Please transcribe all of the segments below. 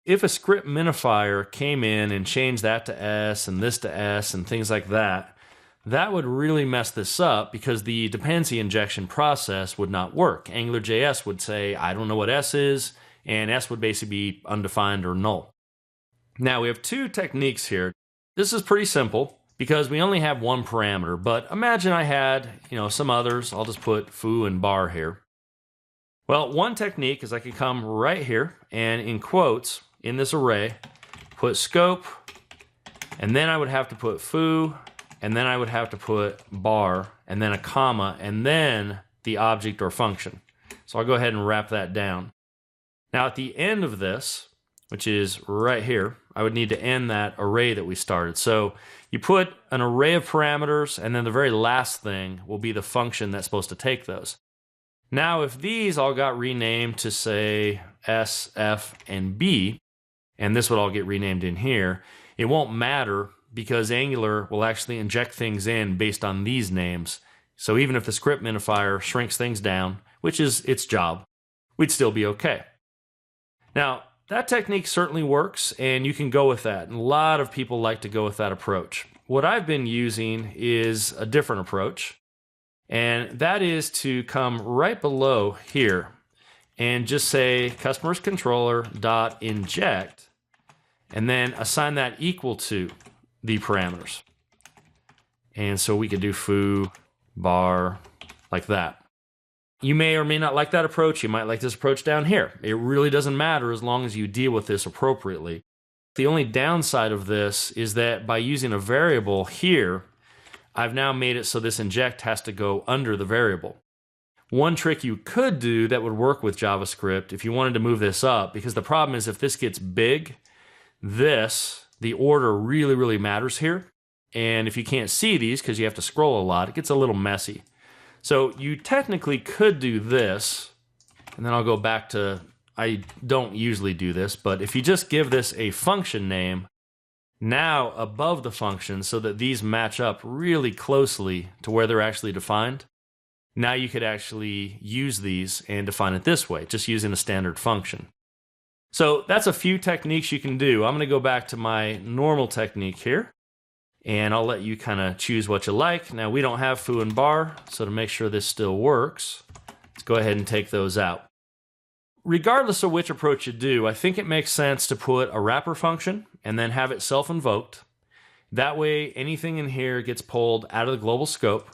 If a script minifier came in and changed that to S and this to S and things like that, that would really mess this up because the dependency injection process would not work. AngularJS would say, I don't know what S is, and S would basically be undefined or null. Now we have two techniques here. This is pretty simple because we only have one parameter, but imagine I had, some others. I'll just put foo and bar here. Well, one technique is I could come right here and in quotes in this array, put scope, and then I would have to put foo, and then I would have to put bar, and then a comma, and then the object or function. So I'll go ahead and wrap that down. Now at the end of this, which is right here, I would need to end that array that we started. So you put an array of parameters, and then the very last thing will be the function that's supposed to take those. Now if these all got renamed to say S, F, and B, and this would all get renamed in here, it won't matter because Angular will actually inject things in based on these names. So even if the script minifier shrinks things down, which is its job, we'd still be okay. Now, that technique certainly works, and you can go with that. And a lot of people like to go with that approach. What I've been using is a different approach, and that is to come right below here and just say customers controller dot inject, and then assign that equal to the parameters. And so we could do foo, bar, like that. You may or may not like that approach. You might like this approach down here. It really doesn't matter as long as you deal with this appropriately. The only downside of this is that by using a variable here, I've now made it so this inject has to go under the variable. One trick you could do that would work with JavaScript if you wanted to move this up, because the problem is if this gets big, the order really, really matters here. And if you can't see these because you have to scroll a lot, it gets a little messy. So you technically could do this, and then I'll go back to, I don't usually do this, but if you just give this a function name, now above the function so that these match up really closely to where they're actually defined, now you could actually use these and define it this way, just using a standard function. So that's a few techniques you can do. I'm going to go back to my normal technique here, and I'll let you kind of choose what you like. Now we don't have foo and bar, so to make sure this still works, let's go ahead and take those out. Regardless of which approach you do, I think it makes sense to put a wrapper function and then have it self-invoked. That way anything in here gets pulled out of the global scope.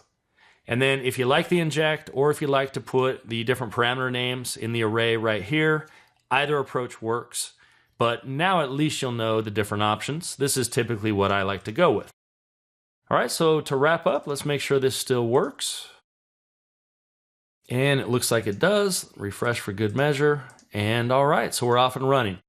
And then if you like the inject, or if you like to put the different parameter names in the array right here, either approach works. But now at least you'll know the different options. This is typically what I like to go with. All right, so to wrap up, let's make sure this still works. And it looks like it does. Refresh for good measure. And all right, so we're off and running.